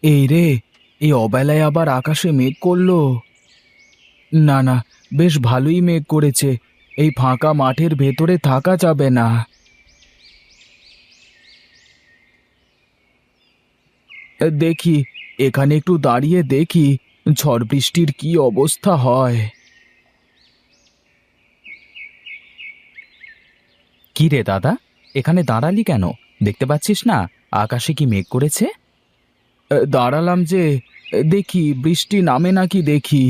এই রে, এই অবেলায় আবার আকাশে মেঘ করলো। না না, বেশ ভালোই মেঘ করেছে। এই ফাঁকা মাঠের ভেতরে থাকা যাবে না। দেখি, এখানে একটু দাঁড়িয়ে দেখি ঝড় বৃষ্টির কি অবস্থা হয়। কি রে দাদা, এখানে দাঁড়ালি কেন? দেখতে পাচ্ছিস না আকাশে কি মেঘ করেছে? দাঁড়ালাম যে, দেখি বৃষ্টি নামে নাকি দেখি।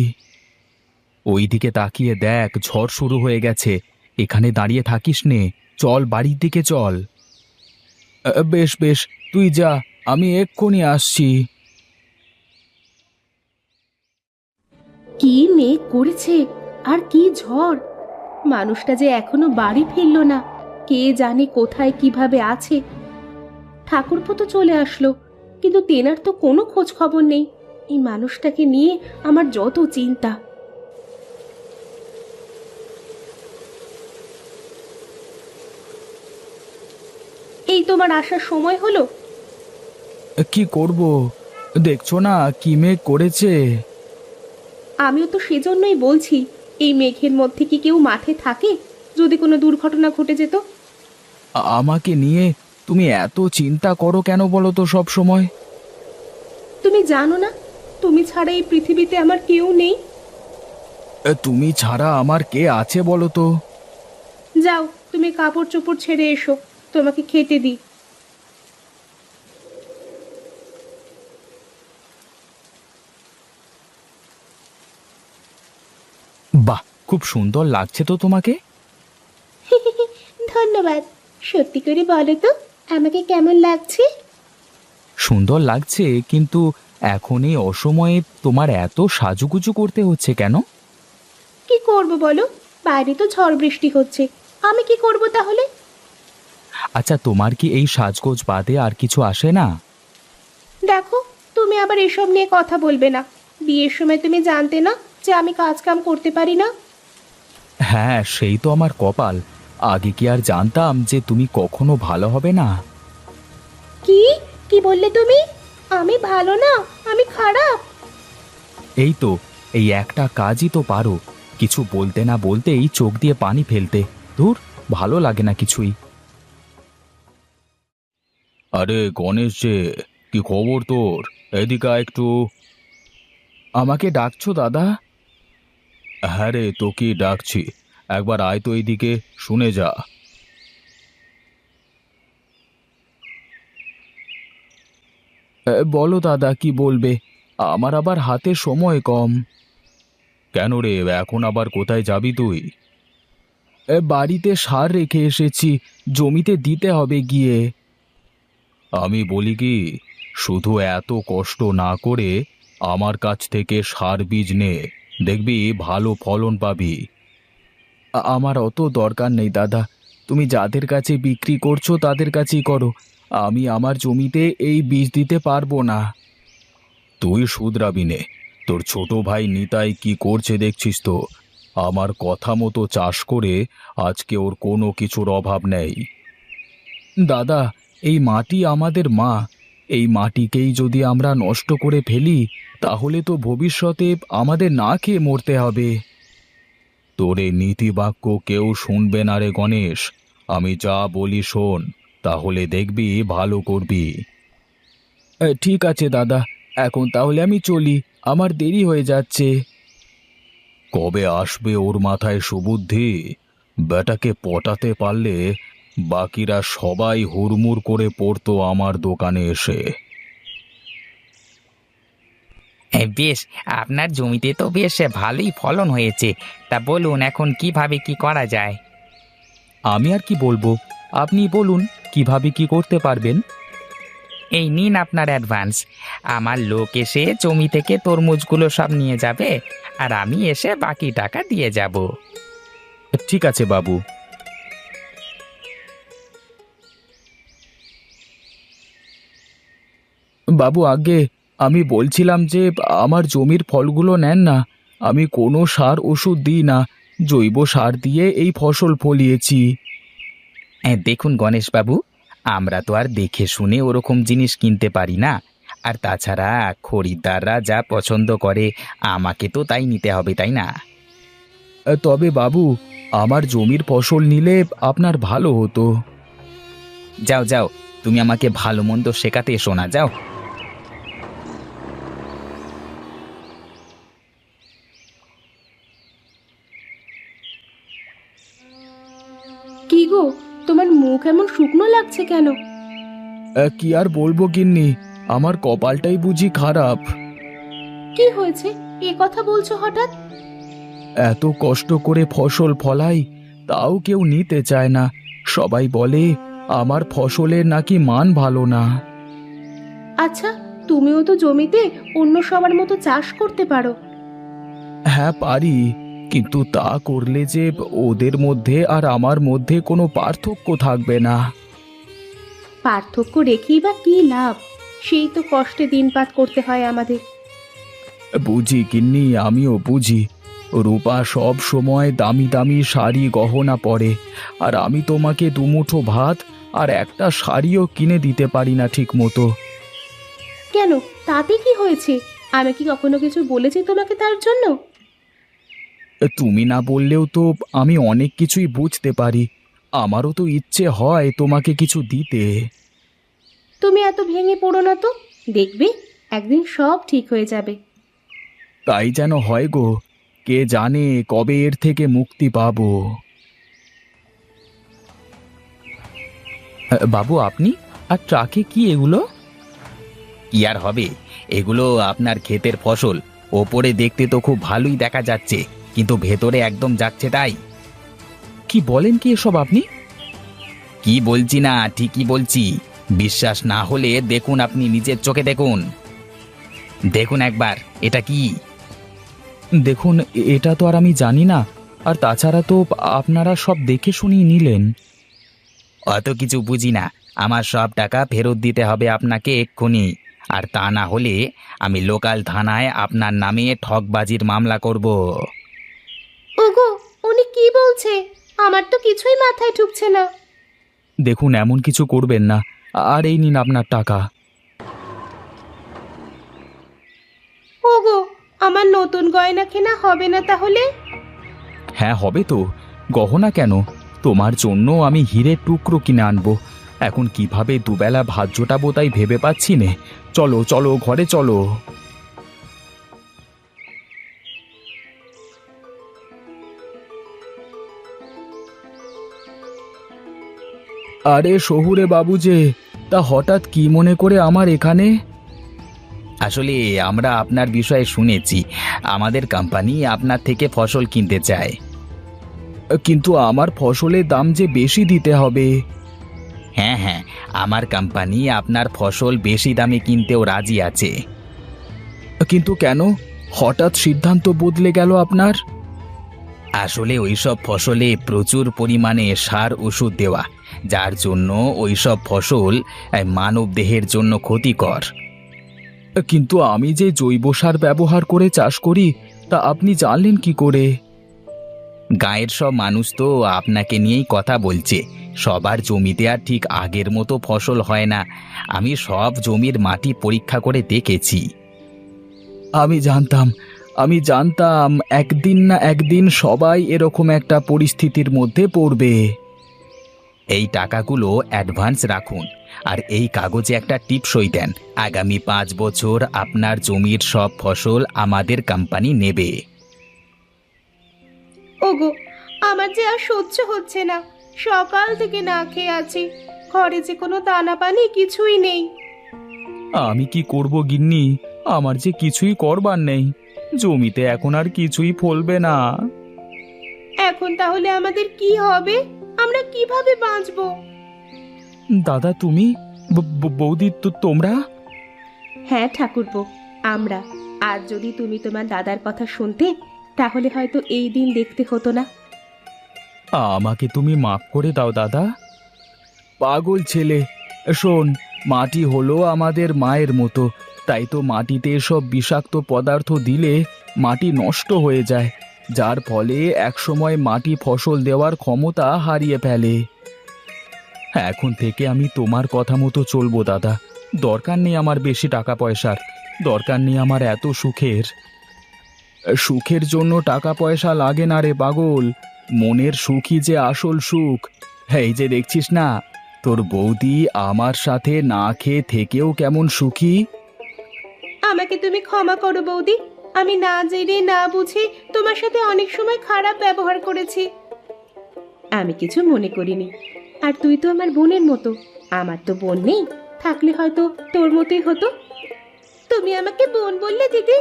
ওইদিকে তাকিয়ে দেখ, ঝড় শুরু হয়ে গেছে। এখানে দাঁড়িয়ে থাকিস নে, চল বাড়ির দিকে চল। বেশ বেশ, তুই যা, আমি এক্ষুনি আসছি। কি মেঘ করেছে আর কি ঝড়! মানুষটা যে এখনো বাড়ি ফিরলো না। কে জানে কোথায় কিভাবে আছে। ঠাকুরপো তো চলে আসলো, কিন্তু তেনার তো কোনো খোঁজ খবর নেই। এই মানুষটাকে নিয়ে আমার যত চিন্তা। এই তোমার আসার সময় হলো। কি করব, দেখছো না কি মেঘ করেছে। আমিও তো সেজন্যই বলছি, এই মেঘের মধ্যে কি কেউ মাঠে থাকে? যদি কোনো দুর্ঘটনা ঘটে যেত। আমাকে নিয়ে তুমি এত চিন্তা করো কেন বলো তো সব সময়? তুমি জানো না, তুমি ছাড়া এই পৃথিবীতে আমার কেউ নেই। তুমি ছাড়া আমার কে আছে বলো তো? যাও, তুমি কাপড় চোপড় ছেড়ে এসো, তোমাকে খেতে দিই। বাহ, খুব সুন্দর লাগছে তো তোমাকে। ধন্যবাদ। সত্যি করে বলো তো, আমাকে কেমন লাগছে? সুন্দর লাগছে, কিন্তু এখন এই অসময়ে তোমার এত সাজুগুজু করতে হচ্ছে কেন? কি করব বলো, বাইরে তো ঝড় বৃষ্টি হচ্ছে। আমি কি করব তাহলে? আচ্ছা, তোমার কি এই সাজগোজ বাদে আর কিছু আসে না? দেখো, তুমি আবার এসব নিয়ে কথা বলবে না। বিয়ের সময় তুমি জানতে না যে আমি কাজ কাম করতে পারি না? হ্যাঁ, সেই তো আমার কপাল। আগে কি আর জানতাম যে তুমি কখনো ভালো হবে না? কি কি বললে তুমি? আমি ভালো না, আমি খারাপ? এই তো, এই একটা কাজই তো পারো, কিছু বলতে না বলতেই চোখ দিয়ে পানি ফেলতে। ধুর, ভালো লাগে না কিছুই। আরে গণেশ যে, কি খবর তোর? এদিকে আয় একটু। আমাকে ডাকছো দাদা? হ্যাঁ রে, তোকেই ডাকছি। একবার আয় তো এইদিকে, শুনে যা। বলো দাদা, কি বলবে? আমার আবার হাতে সময় কম। কেন রে, এখন আবার কোথায় যাবি তুই? বাড়িতে সার রেখে এসেছি, জমিতে দিতে হবে গিয়ে। আমি বলি কি, শুধু এত কষ্ট না করে আমার কাছ থেকে সার বীজ নে, দেখবি ভালো ফলন পাবি। আমার অত দরকার নেই দাদা, তুমি যাদের কাছে বিক্রি করছো তাদের কাছেই করো। আমি আমার জমিতে এই বীজ দিতে পারবো না। তুই শুধরাবি নে, তোর ছোট ভাই নিতাই কি করছে দেখছিস তো। আমার কথা মতো চাষ করে আজকে ওর কোনো কিছুর অভাব নেই। দাদা, এই মাটি আমাদের মা। এই মাটিকেই যদি আমরা নষ্ট করে ফেলি, তাহলে তো ভবিষ্যতে আমাদের না খেয়ে মরতে হবে। তোর এই নীতিবাক্য কেউ শুনবে না রে গণেশ। আমি যা বলি শোন, তাহলে দেখবি ভালো করবি। ঠিক আছে দাদা, এখন তাহলে আমি চলি, আমার দেরি হয়ে যাচ্ছে। কবে আসবে ওর মাথায় সুবুদ্ধি? বেটাকে পটাতে পারলে বাকিরা সবাই হুড়মুড় করে পড়তো আমার দোকানে এসে। বেশ, আপনার জমিতে তো বেশ ভালোই ফলন হয়েছে। তা বলুন, এখন কিভাবে কি করা যায়? আমি আর কি বলবো, আপনি বলুন কিভাবে কি করতে পারবেন। এই নিন আপনার অ্যাডভান্স। আমার লোক এসে জমি থেকে তরমুজগুলো সব নিয়ে যাবে, আর আমি এসে বাকি টাকা দিয়ে যাব। ঠিক আছে বাবু। বাবু, আগে আমি বলছিলাম যে আমার জমির ফলগুলো নেন না। আমি কোনো সার ওষুধ দিই না, জৈব সার দিয়ে এই ফসল ফলিয়েছি। দেখুন গণেশবাবু, আমরা তো আর দেখে শুনে ওরকম জিনিস কিনতে পারি না। আর তাছাড়া খরিদ্দাররা যা পছন্দ করে আমাকে তো তাই নিতে হবে, তাই না? তবে বাবু, আমার জমির ফসল নিলে আপনার ভালো হতো। যাও যাও, তুমি আমাকে ভালো মন্দ শেখাতে এসো না, যাও। কি গো, তোমার মুখ এমন শুকনো লাগছে কেন? কি আর বলবো গিন্নি, আমার কপালটাই বুঝি খারাপ। কি হয়েছে, এ কথা বলছো হঠাৎ? এত কষ্ট করে ফসল ফলাই, তাও কেউ নিতে চায় না। সবাই বলে আমার ফসলের নাকি মান ভালো না। আচ্ছা, তুমিও তো জমিতে অন্য সবার মতো চাষ করতে পারো। হ্যাঁ পারি, কিন্তু তা করলে যে ওদের মধ্যে আর আমার মধ্যে কোনো পার্থক্য থাকবে না। পার্থক্য রেখেই বা কি লাভ? সেই তো কষ্টে দিনপাত করতে হয় আমাদের। বুঝি গিন্নি, আমিও বুঝি। রূপা সব সময় দামি দামি শাড়ি গহনা পরে, আর আমি তোমাকে দুমুঠো ভাত আর একটা শাড়িও কিনে দিতে পারি না ঠিক মতো। কেন, তাতে কি হয়েছে? আমি কি কখনো কিছু বলেছি তোমাকে তার জন্য? তুমি না বললেও তো আমি অনেক কিছুই বুঝতে পারি। আমারও তো ইচ্ছে হয় তোমাকে কিছু দিতে। তুমি এত ভেঙে পড়ো না তো, দেখবে একদিন সব ঠিক হয়ে যাবে। তাই যেন হয় গো, কে জানে কবে এর থেকে মুক্তি পাবো। বাবু, আপনি আর ট্রাকে কি এগুলো? কি আর হবে, এগুলো আপনার ক্ষেতের ফসল। ওপরে দেখতে তো খুব ভালোই দেখা যাচ্ছে, কিন্তু ভেতরে একদম যাচ্ছে তাই। কি বলেন কি এসব আপনি? কি বলছি না, ঠিকই বলছি। বিশ্বাস না হলে দেখুন, আপনি নিজের চোখে দেখুন। দেখুন একবার, এটা কি? দেখুন, এটা তো আর আমি জানি না। আর তাছাড়া তো আপনারা সব দেখে শুনিয়ে নিলেন। অত কিছু বুঝি না। আমার সব টাকা ফেরত দিতে হবে আপনাকে এক্ষুনি। আর তা না হলে আমি লোকাল থানায় আপনার নামে ঠকবাজির মামলা করব। ওগো, উনি কি বলছে? আমার তো কিছুই মাথায় ঢুকছে না। দেখুন, এমন কিছু করবেন না। আর এই নিন আপনার টাকা। ওগো, আমার নতুন গয়না কেনা হবে না তাহলে? হ্যাঁ হবে তো। গহনা কেন, তোমার জন্য আমি হীরের টুকরো কিনে আনবো। এখন কিভাবে দুবেলা ভাত জোটাবো তাই ভেবে পাচ্ছি নে। চলো চলো, ঘরে চলো। আরে শহুরে বাবু যে, তা হঠাৎ কি মনে করে আমার এখানে? আসলে আমরা আপনার বিষয়ে শুনেছি, আমাদের কোম্পানি আপনার থেকে ফসল কিনতে চায়। কিন্তু আমার ফসলের দাম যে বেশি দিতে হবে। হ্যাঁ হ্যাঁ, আমার কোম্পানি আপনার ফসল বেশি দামে কিনতেও রাজি আছে। কিন্তু কেন হঠাৎ সিদ্ধান্ত বদলে গেল আপনার? আসলে ওইসব ফসলে প্রচুর পরিমাণে সার ওষুধ দেওয়া, যার জন্য ওইসব ফসল মানব দেহের জন্য ক্ষতিকর। কিন্তু আমি যে জৈব সার ব্যবহার করে চাষ করি, তা আপনি জানলেন কি করে? গাঁয়ের সব মানুষ তো আপনাকে নিয়েই কথা বলছে। সবার জমিতে আর ঠিক আগের মতো ফসল হয় না। আমি সব জমির মাটি পরীক্ষা করে দেখেছি। আমি জানতাম একদিন না একদিন সবাই এরকম একটা পরিস্থিতির মধ্যে পড়বে। এই টাকাগুলো অ্যাডভান্স রাখুন, আর এই কাগজে একটা টিপসই দেন। আগামী 5 বছর আপনার জমির সব ফসল আমাদের কোম্পানি নেবে। ওগো, আমার যে আর সহ্য হচ্ছে না। সকাল থেকে না খেয়ে আছি, ঘরে যে কোনো দানা পানি কিছুই নেই। আমি কি করব গিন্নি, আমার যে কিছুই করবার নেই। জমিতে এখন আর কিছুই ফলবে না। এখন তাহলে আমাদের কি হবে? আমরা কিভাবে বাঁচবো? দাদা তুমি, বৌদি তো তোমরা? হ্যাঁ ঠাকুরপো, আমরা। আর যদি তুমি তোমার দাদার কথা শুনতে, তাহলে হয়তো এই দিন দেখতে হতো না। আমাকে তুমি মাফ করে দাও দাদা। পাগল ছেলে, শোন, মাটি হলো আমাদের মায়ের মতো। তাই তো মাটিতে সব বিষাক্ত পদার্থ দিলে মাটি নষ্ট হয়ে যায়, যার ফলে একসময় মাটি ফসল দেওয়ার ক্ষমতা হারিয়ে ফেলে। এখন থেকে আমি তোমার কথা মতো চলবো দাদা। দরকার নেই আমার বেশি টাকা পয়সার, দরকার নেই আমার এত সুখের। সুখের জন্য টাকা পয়সা লাগে না রে পাগল, মনের সুখই যে আসল সুখ। এই যে দেখছিস না, তোর বৌদি আমার সাথে না খেয়ে থেকেও কেমন সুখী। আমাকে তুমি ক্ষমা করো বৌদি, আমি না জেনে না বুঝে তোমার সাথে অনেক সময় খারাপ ব্যবহার করেছি। আমি কিছু মনে করিনি। আর তুই তো আমার বোনের মতো, আমার তো বোন নেই, থাকলে হয়তো তোর মতোই হতো। তুমি আমাকে বোন বললে দিদি?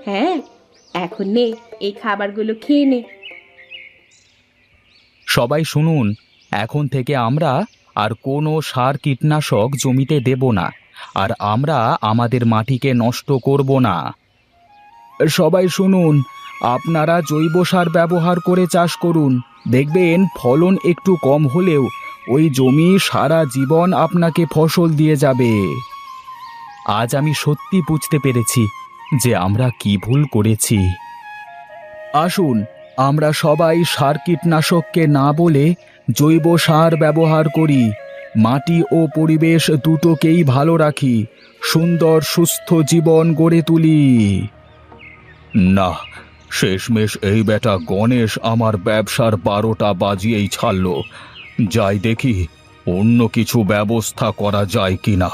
হ্যাঁ, এখন নে, এই খাবারগুলো খেয়ে নে। সবাই শুনুন, এখন থেকে আমরা আর কোনো সার কীটনাশক জমিতে দেব না, আর আমরা আমাদের মাটিকে নষ্ট করব না। সবাই শুনুন, আপনারা জৈব সার ব্যবহার করে চাষ করুন, দেখবেন ফলন একটু কম হলেও ওই জমি সারা জীবন আপনাকে ফসল দিয়ে যাবে। আজ আমি সত্যি বুঝতে পেরেছি যে আমরা কি ভুল করেছি। আসুন, আমরা সবাই সার কীটনাশককে না বলে জৈব সার ব্যবহার করি, মাটি ও পরিবেশ দুটোকেই ভালো রাখি, সুন্দর সুস্থ জীবন গড়ে তুলি। না, শেষমেশ এই বেটা গণেশ আমার ব্যবসার 12টা বাজিয়েই ছাড়ল। যাই দেখি অন্য কিছু ব্যবস্থা করা যায় কিনা।